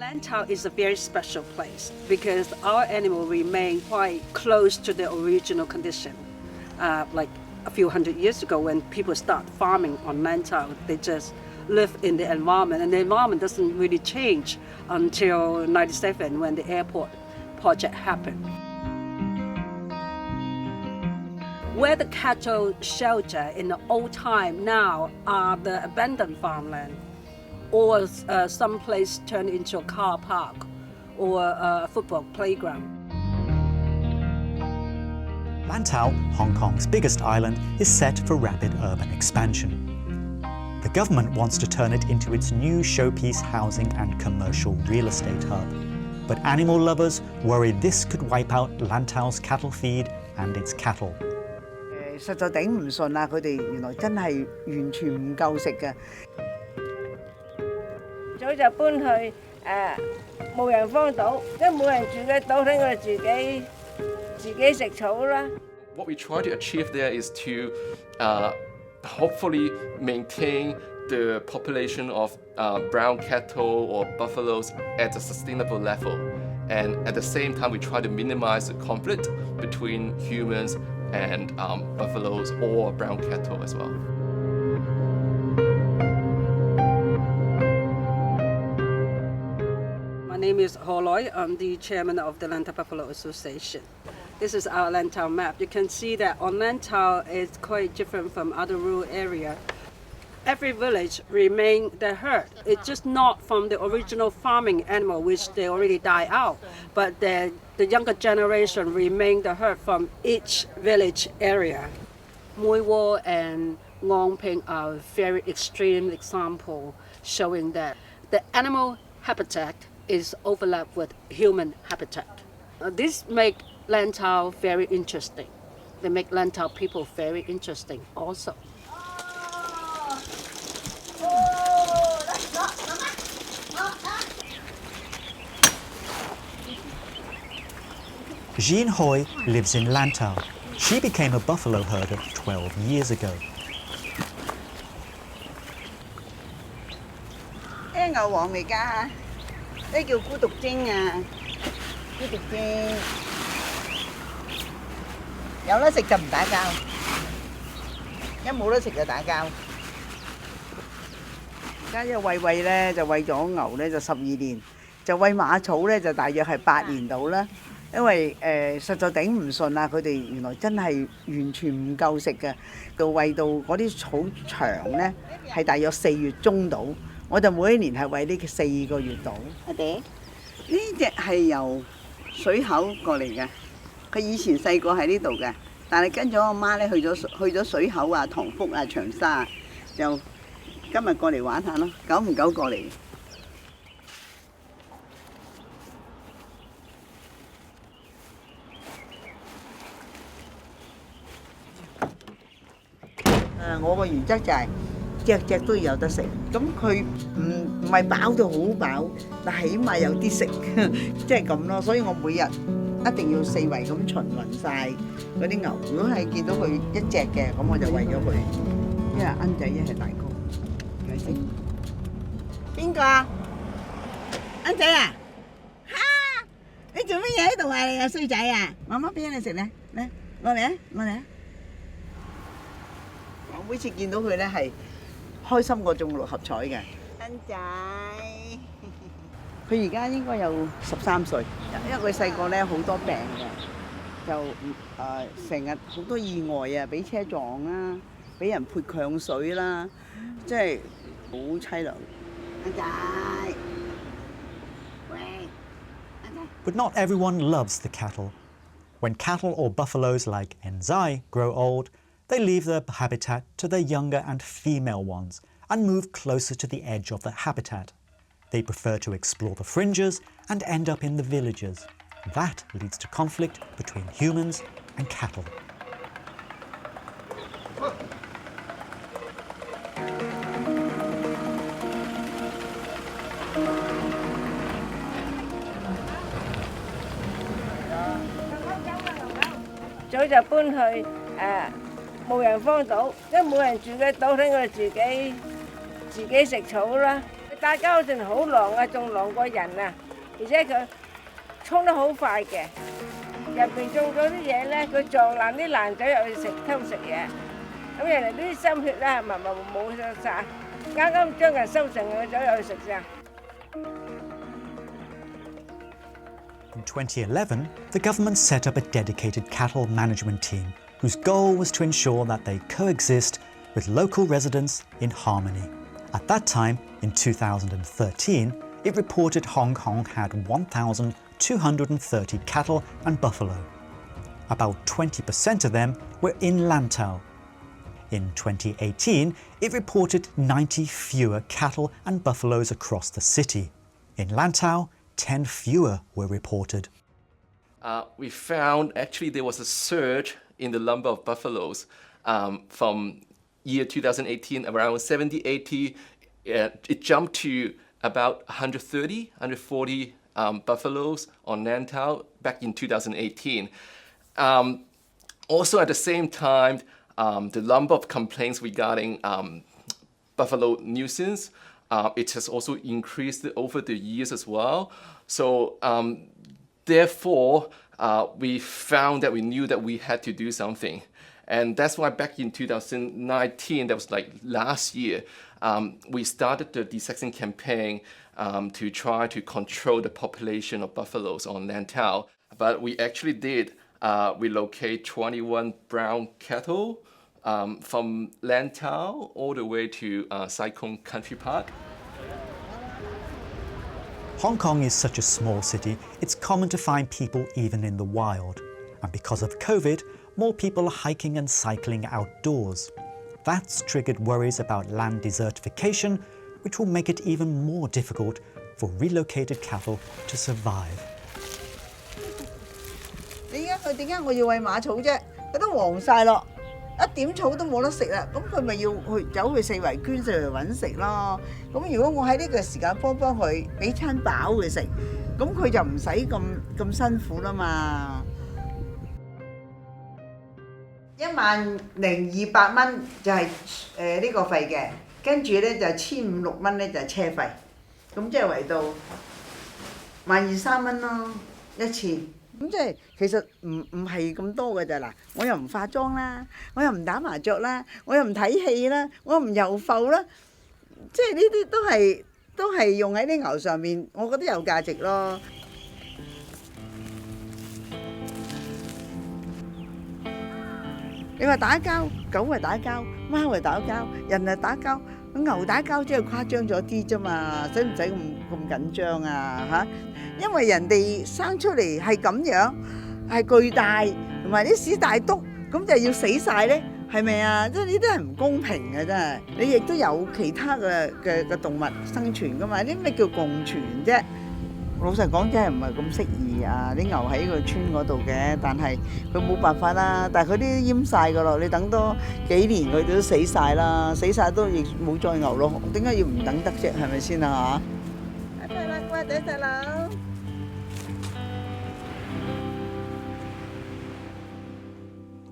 Lantau is a very special place because our animal remain quite close to the original condition. Like a few hundred years ago when people start farming on Lantau, they just live in the environment, and the environment doesn't really change until 97 when the airport project happened. Where the cattle shelter in the old time now are the abandoned farmland, or some place turned into a car park or a football playground. Lantau, Hong Kong's biggest island, is set for rapid urban expansion. The government wants to turn it into its new showpiece housing and commercial real estate hub. But animal lovers worry this could wipe out Lantau's cattle feed and its cattle. 實在頂唔順啦！佢哋原來真係完全唔夠食嘅。早就搬去無人荒島，即係冇人住嘅島，等佢哋自己食草啦。What we try to achieve there is to hopefully maintain the population of brown cattle or buffaloes at a sustainable level, and at the same time we try to minimize the conflict between humans and buffaloes or brown cattle as well. My name is Ho Loi. I'm the chairman of the Lantau Buffalo Association. This is our Lantau map. You can see that on Lantau it's quite different from other rural areas. Every village remain the herd. It's just not from the original farming animal, which they already died out, but the younger generation remain the herd from each village area. Mui Wo and Long Ping are very extreme example showing that the animal habitat is overlapped with human habitat. This make Lantau very interesting. They make Lantau people very interesting also. Jean Hoi lives in Lantau. She became a buffalo herder 12 years ago. 呢牛黃嚟㗎，呢叫孤獨精啊！孤獨精有得食就唔打交，一冇得食就打交。而家一餵咧就餵咗牛咧就12年，就餵馬草咧就大約係8年到啦。因為實在頂唔順啦，佢哋原來真係完全唔夠食嘅，到餵到嗰啲草場咧係大約4月中到，我就每一年係餵呢4個月到。阿爹，呢隻係由水口過嚟嘅，佢以前細個喺呢度嘅，但係跟咗我媽咧去咗水口啊、塘福啊、長沙啊，就今日過嚟玩下咯，久唔久過嚟。我個原則就係隻隻都要有得食，咁佢唔係飽到好飽，但起碼有啲食，即係咁咯。所以我每日一定要4圍咁循環晒嗰啲牛。如果係見到佢一隻嘅，咁我就餵咗佢。一係奀仔，一係大哥，係咪先？邊個啊？奀仔啊？哈！你做乜嘢喺度啊？你個衰仔啊！媽媽俾你食咧，嚟落嚟啊，落嚟啊！我每次見到佢咧係開心過中6合彩嘅。恩仔，佢而家應該有13歲，因為佢細個咧好多病嘅，就成日好多意外啊，俾車撞啦，俾人潑強水啦，即係好凄涼。恩仔，喂，恩仔。But not everyone loves the cattle. When cattle or buffaloes like Enzai grow old, they leave their habitat to their younger and female ones and move closer to the edge of the habitat. They prefer to explore the fringes and end up in the villages. That leads to conflict between humans and cattle.早就搬去無人荒島，即係冇人住嘅島，等佢哋自己食草啦。打交嗰陣好狼啊，仲狼過人啊，而且佢衝得好快嘅。入邊種咗啲嘢咧，佢撞爛啲爛仔入去偷食嘢，咁人哋啲心血咧咪冇晒，啱啱將人收成嘅走入去食啫。In 2011, the government set up a dedicated cattle management team whose goal was to ensure that they coexist with local residents in harmony. At that time, in 2013, it reported Hong Kong had 1,230 cattle and buffalo. About 20% of them were in Lantau. In 2018, it reported 90 fewer cattle and buffaloes across the city. In Lantau, 10 fewer were reported. We found actually there was a surge in the number of buffaloes from year 2018, around 70, 80. It jumped to about 130, 140 buffaloes on Lantau back in 2018. Also at the same time, the number of complaints regarding buffalo nuisance, it has also increased over the years as well. So therefore, we found that we knew that we had to do something. And that's why back in 2019, that was like last year, we started the desexing campaign to try to control the population of buffaloes on Lantau. But we actually did relocate 21 brown cattle from Lantau all the way to Sai Kung Country Park. Hong Kong is such a small city, it's common to find people even in the wild. And because of COVID, more people are hiking and cycling outdoors. That's triggered worries about land desertification, which will make it even more difficult for relocated cattle to survive. 點解我要餵馬草啫？佢都黃晒咯，一點草都冇得食啦，咁佢咪要走去四圍捐四圍揾食咯。咁如果我喺呢個時間幫佢，俾餐飽佢食，咁佢就唔使咁辛苦啦嘛。10,200蚊就係呢個費嘅，跟住咧就1,500-6蚊咧就係車費，咁即係圍到12,300蚊咯一次。咁即係其實唔係咁多嘅咋嗱，我又唔化妝啦，我又唔打麻雀啦，我又唔睇戲啦，我又唔遊埠啦，即係呢啲都係用喺啲牛上面，我覺得有價值咯。你話打交，狗係打交，貓係打交，人係打交，牛打交即係誇張咗啲啫嘛，使唔使咁緊張啊嚇？因為人哋生出嚟係咁樣，係巨大，同埋啲屎大篤，咁就要死晒咧，係咪啊？即係呢啲係唔公平嘅真係。你亦都有其他嘅動物生存噶嘛？啲咩叫共存啫？老實講真係唔係咁適宜啊！啲牛喺個村嗰度嘅，但係佢冇辦法啦。但係佢啲閹晒噶咯，你等多幾年佢都死晒啦，死晒都亦冇再牛咯。點解要唔等得啫？係咪先啊嚇？拜拜啦，乖仔細佬。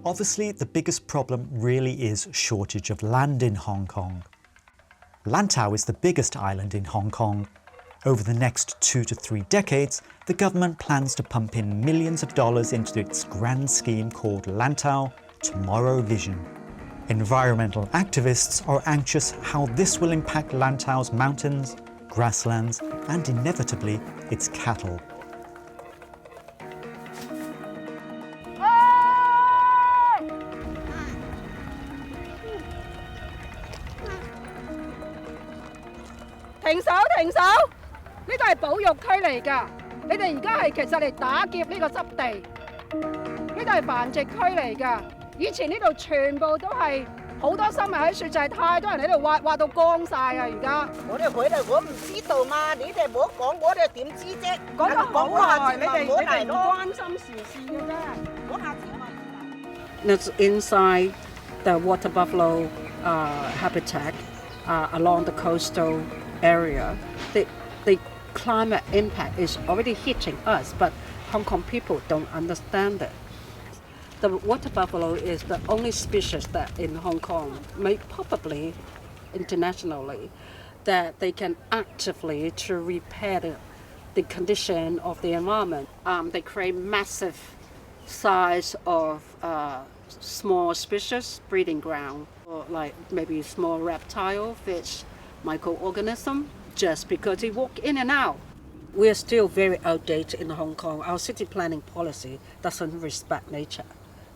Obviously, the biggest problem really is shortage of land in Hong Kong. Lantau is the biggest island in Hong Kong. Over the next 2 to 3 decades, the government plans to pump in millions of dollars into its grand scheme called Lantau Tomorrow Vision. Environmental activists are anxious how this will impact Lantau's mountains, grasslands, and inevitably its cattle.停手！呢個係保育區嚟㗎，你哋而家係其實嚟打劫呢個濕地，呢度係繁殖區嚟㗎。以前呢度全部都係好多生物喺樹，就係太多人喺度挖到乾晒啊！而家我唔知道嘛，你哋唔好講，我哋點知啫？講得好耐，你哋唔嚟關心時事嘅啫。我下次問。It's inside the water buffalo habitat along the coastal area. The climate impact is already hitting us, but Hong Kong people don't understand it. The water buffalo is the only species that in Hong Kong, probably internationally, that they can actively to repair the condition of the environment. They create massive size of small species breeding ground, or like maybe small reptile, fish, microorganism, just because they walk in and out. We are still very outdated in Hong Kong. Our city planning policy doesn't respect nature,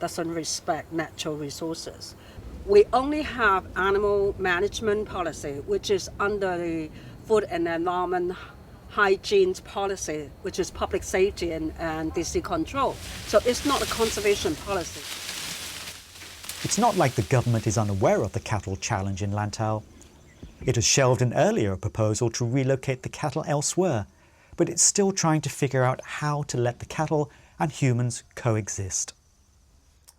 doesn't respect natural resources. We only have animal management policy, which is under the Food and Environment Hygiene policy, which is public safety and disease control. So it's not a conservation policy. It's not like the government is unaware of the cattle challenge in Lantau. It has shelved an earlier proposal to relocate the cattle elsewhere, but it's still trying to figure out how to let the cattle and humans coexist.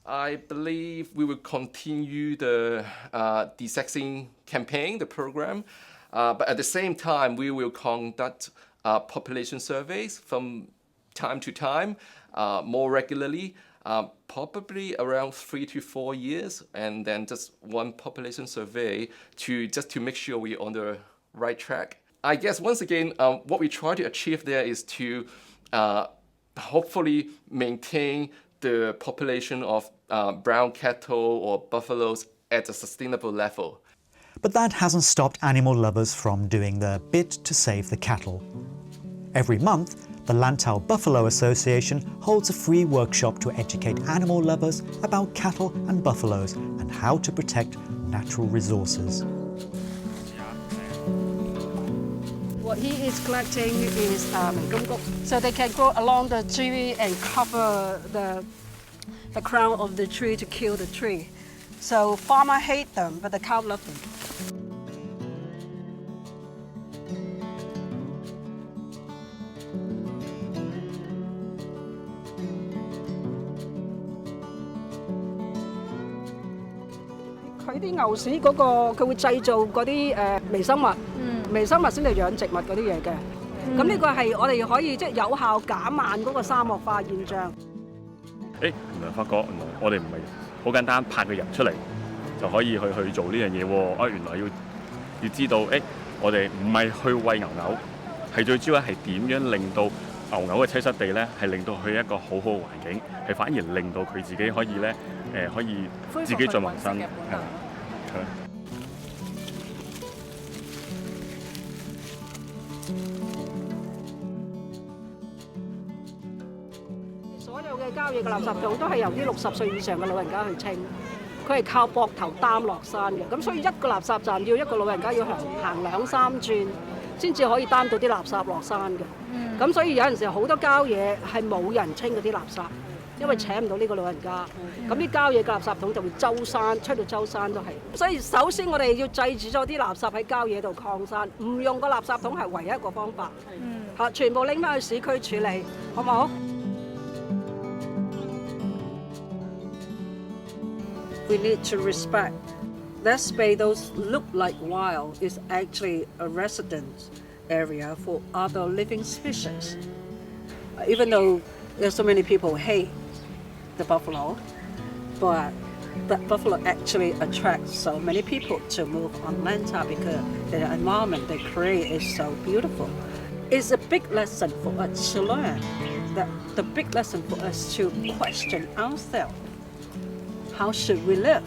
I believe we will continue the desexing campaign, the program, but at the same time, we will conduct population surveys from time to time, more regularly, probably around 3 to 4 years, and then just one population survey just to make sure we're on the right track. I guess once again, what we try to achieve there is to hopefully maintain the population of brown cattle or buffaloes at a sustainable level. But that hasn't stopped animal lovers from doing their bit to save the cattle. Every month, the Lantau Buffalo Association holds a free workshop to educate animal lovers about cattle and buffaloes and how to protect natural resources. What he is collecting is so they can go along the tree and cover the crown of the tree to kill the tree. So farmer hate them, but the cow love them.佢啲牛屎嗰個，佢會製造嗰啲微生物，微生物先嚟養植物嗰啲嘢嘅。咁呢個係我哋可以即係有效減慢嗰個沙漠化現象。原來發覺原來我哋唔係好簡單拍個人出嚟就可以去做呢樣嘢喎。原來要知道我哋唔係去餵牛，係最主要係點樣令到牛嘅棲息地咧係令到佢一個好好嘅環境，係反而令到佢自己可以咧可以自己再萌生係。所有嘅郊野嘅垃圾桶都係由啲60歲以上嘅老人家去清，佢係靠膊頭擔落山嘅。咁所以一個垃圾站要一個老人家要行2、3轉，先至可以擔到啲垃圾落山嘅。咁所以有陣時好多郊野係冇人清嗰啲垃圾，因為請唔到呢個老人家。咁啲郊野嘅垃圾桶就會周山，出到周山都係。所以首先我哋要制止咗啲垃圾喺郊野度擴散，唔用個垃圾桶係唯一一個方法。全部拎翻去市區處理，好唔好？We need to respect that space. Those look like wild is actually a residence area for other living species. Even though there's so many people hate the buffalo, but that buffalo actually attracts so many people to move on Lantau because the environment they create is so beautiful. It's a big lesson for us to learn. The big lesson for us to question ourselves. How should we live?